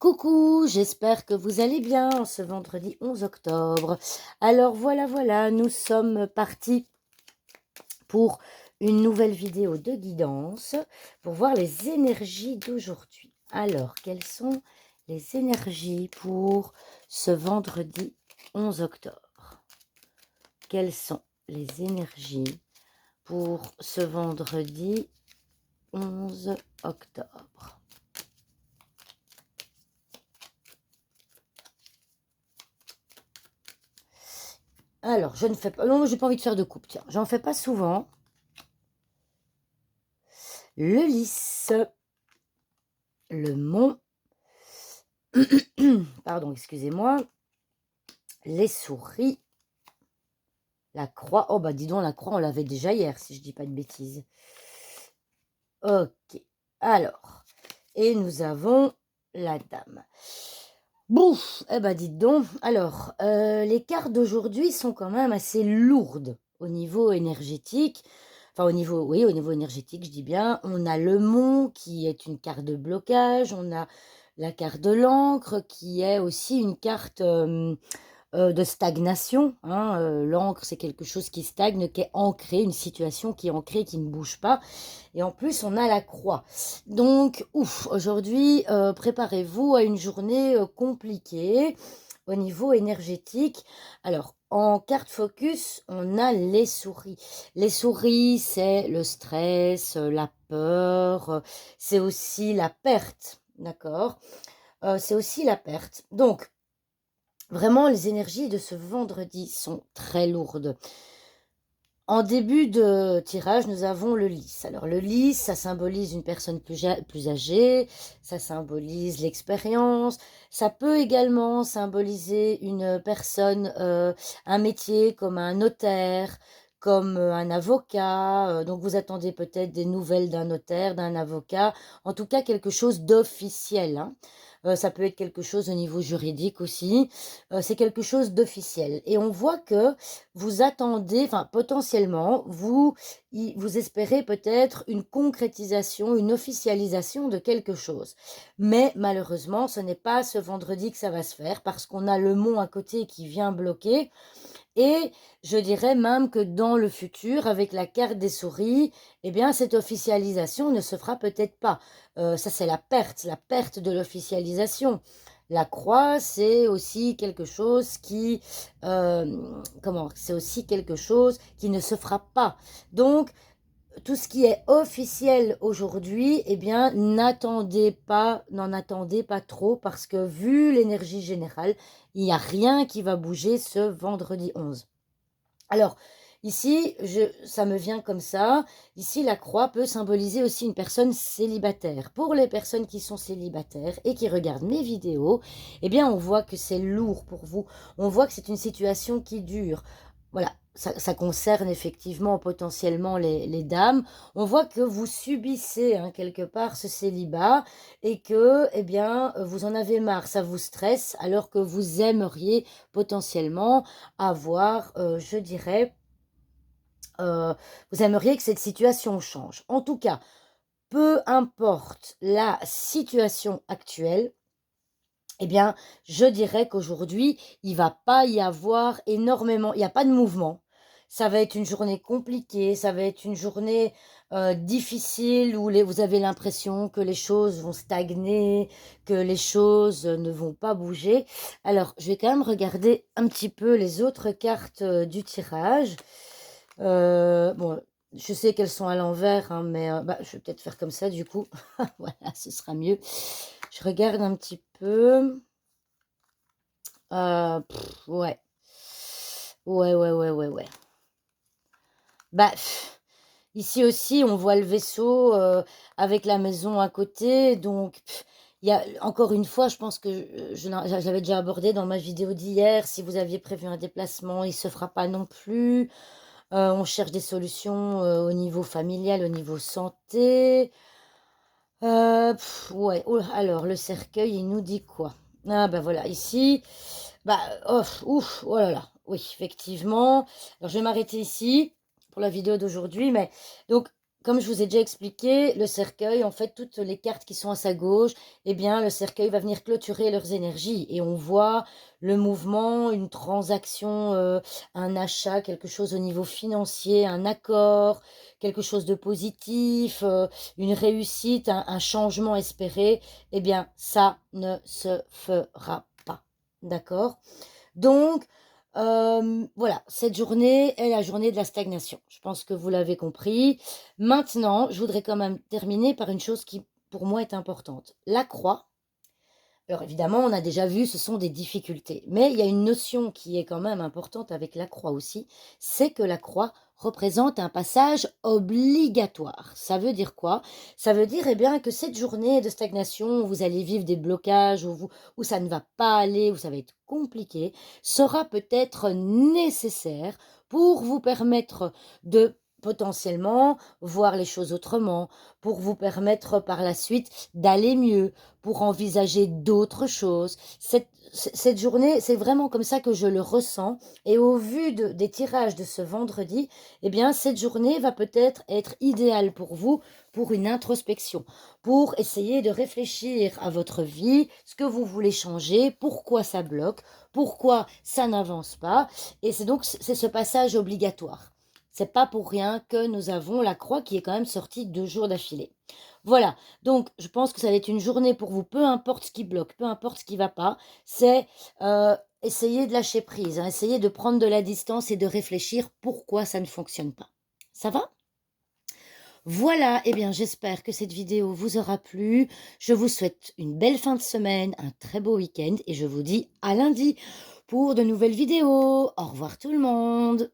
Coucou, j'espère que vous allez bien ce vendredi 11 octobre. Alors voilà, nous sommes partis pour une nouvelle vidéo de guidance pour voir les énergies d'aujourd'hui. Alors, quelles sont les énergies pour ce vendredi 11 octobre? Quelles sont les énergies pour ce vendredi 11 octobre? Alors, je ne fais pas... Non, j'ai pas envie de faire de coupe, tiens. J'en fais pas souvent. Le lys, le mont, pardon, excusez-moi, les souris, la croix. Oh, bah dis donc, la croix, on l'avait déjà hier, si je dis pas de bêtises. Ok, alors, et nous avons la dame. Bouf, eh ben dites donc. Alors, les cartes d'aujourd'hui sont quand même assez lourdes au niveau énergétique. Enfin, oui, au niveau énergétique, je dis bien. On a le mont qui est une carte de blocage. On a la carte de l'encre qui est aussi une carte de stagnation. Hein. L'encre, c'est quelque chose qui stagne, qui est ancré, une situation qui est ancrée, qui ne bouge pas. Et en plus, on a la croix. Donc, ouf, aujourd'hui, préparez-vous à une journée compliquée au niveau énergétique. Alors, en carte focus, on a les souris. Les souris, c'est le stress, la peur, c'est aussi la perte, d'accord? C'est aussi la perte. Donc, vraiment, les énergies de ce vendredi sont très lourdes. En début de tirage, nous avons le lys. Alors, le lys, ça symbolise une personne plus âgée, ça symbolise l'expérience, ça peut également symboliser une personne, un métier comme un notaire, comme un avocat. Donc, vous attendez peut-être des nouvelles d'un notaire, d'un avocat, en tout cas quelque chose d'officiel. Hein. Ça peut être quelque chose au niveau juridique aussi. C'est quelque chose d'officiel. Et on voit que vous attendez, enfin potentiellement, vous espérez peut-être une concrétisation, une officialisation de quelque chose. Mais malheureusement, ce n'est pas ce vendredi que ça va se faire parce qu'on a le mont à côté qui vient bloquer. Et je dirais même que dans le futur, avec la carte des souris, eh bien, cette officialisation ne se fera peut-être pas. Ça, c'est la perte de l'officialisation. La croix, c'est aussi quelque chose c'est aussi quelque chose qui ne se fera pas. Donc, tout ce qui est officiel aujourd'hui, eh bien, n'en attendez pas trop parce que vu l'énergie générale, il n'y a rien qui va bouger ce vendredi 11. Alors, ici, ça me vient comme ça. Ici, la croix peut symboliser aussi une personne célibataire. Pour les personnes qui sont célibataires et qui regardent mes vidéos, eh bien, on voit que c'est lourd pour vous. On voit que c'est une situation qui dure. Voilà, ça concerne effectivement potentiellement les dames. On voit que vous subissez hein, quelque part ce célibat et que, eh bien, vous en avez marre, ça vous stresse alors que vous aimeriez potentiellement avoir, je dirais, vous aimeriez que cette situation change. En tout cas, peu importe la situation actuelle, eh bien, je dirais qu'aujourd'hui, il va pas y avoir énormément, il n'y a pas de mouvement. Ça va être une journée compliquée, ça va être une journée difficile où vous avez l'impression que les choses vont stagner, que les choses ne vont pas bouger. Alors, je vais quand même regarder un petit peu les autres cartes du tirage. Bon, je sais qu'elles sont à l'envers, hein, mais bah, je vais peut-être faire comme ça du coup. Voilà, ce sera mieux. Je regarde un petit peu. Ouais. Ouais. Bah, ici aussi, on voit le vaisseau avec la maison à côté. Donc, il y a encore une fois, je pense que je l'avais déjà abordé dans ma vidéo d'hier. Si vous aviez prévu un déplacement, il ne se fera pas non plus. On cherche des solutions au niveau familial, au niveau santé. Ouais. Oh, alors, le cercueil, il nous dit quoi? Ah, bah voilà, ici. Bah, ouf, oh là oui, effectivement. Alors, je vais m'arrêter ici pour la vidéo d'aujourd'hui, mais donc, comme je vous ai déjà expliqué, le cercueil, en fait, toutes les cartes qui sont à sa gauche, eh bien, le cercueil va venir clôturer leurs énergies. Et on voit le mouvement, une transaction, un achat, quelque chose au niveau financier, un accord, quelque chose de positif, une réussite, un changement espéré. Eh bien, ça ne se fera pas. D'accord? Donc, voilà, cette journée est la journée de la stagnation. Je pense que vous l'avez compris. Maintenant, je voudrais quand même terminer par une chose qui, pour moi, est importante. La croix, alors évidemment, on a déjà vu, ce sont des difficultés. Mais il y a une notion qui est quand même importante avec la croix aussi, c'est que la croix représente un passage obligatoire. Ça veut dire quoi? Ça veut dire eh bien, que cette journée de stagnation, où vous allez vivre des blocages, où ça ne va pas aller, où ça va être compliqué, sera peut-être nécessaire pour vous permettre de potentiellement voir les choses autrement, pour vous permettre par la suite d'aller mieux, pour envisager d'autres choses. Cette journée, c'est vraiment comme ça que je le ressens. Et au vu des tirages de ce vendredi, eh bien, cette journée va peut-être être idéale pour vous, pour une introspection, pour essayer de réfléchir à votre vie, ce que vous voulez changer, pourquoi ça bloque, pourquoi ça n'avance pas. Et c'est ce passage obligatoire. C'est pas pour rien que nous avons la croix qui est quand même sortie 2 jours d'affilée. Voilà, donc je pense que ça va être une journée pour vous, peu importe ce qui bloque, peu importe ce qui va pas, c'est, essayer de lâcher prise, hein, essayer de prendre de la distance et de réfléchir pourquoi ça ne fonctionne pas. Ça va? Voilà, eh bien j'espère que cette vidéo vous aura plu. Je vous souhaite une belle fin de semaine, un très beau week-end et je vous dis à lundi pour de nouvelles vidéos. Au revoir tout le monde.